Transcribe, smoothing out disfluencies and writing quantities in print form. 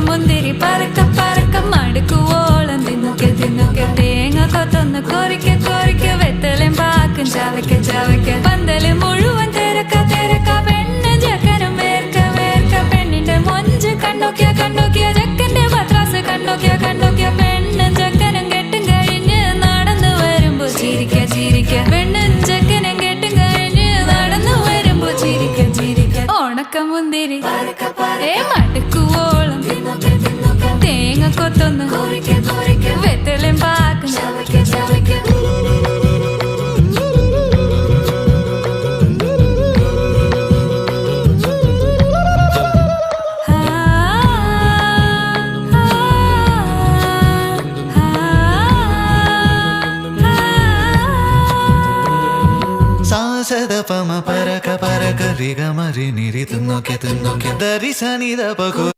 മുന്തിരി പറക്ക പറക്ക മടുക്കുവോളം തിന്നൊക്കെ തിന്നൊക്കെ തേങ്ങ കൊത്തൊന്ന് കൊറിക്ക കൊറിക്ക വെത്തലും പാക്കും ചവയ്ക്ക ചവയ്ക്ക പന്തല് മുഴുവൻ തിരക്ക തിരക്ക പെണ്ണ് ചക്കനും വേർക്ക വേർക്ക പെണ്ണിന്റെ മൊഞ്ച് കണ്ടോക്കിയ കണ്ടോക്കിയ ചക്കന്റെ പത്രാസ് കണ്ടോക്കിയ കണ്ടോക്കിയ പെണ്ണും ചക്കനും കെട്ടും കഴിഞ്ഞ് നടന്നു വരുമ്പോ ചിരിക്ക ചിരിക്ക പെണ്ണും ചക്കനും കെട്ടും കഴിഞ്ഞ് നടന്നു വരുമ്പോ ചിരിക്ക ചിരിക്ക ഉണക്കമുന്തിരി മടുക്കുവോളം തേങ്ങ കൊത്തൊന്ന് വെത്തലും പാക്കും സാസദപമ പരക പരക രിഗ മരി നിരി തിന്നൊക്കെ തിന്നൊക്കെ ദരി സനി ദപ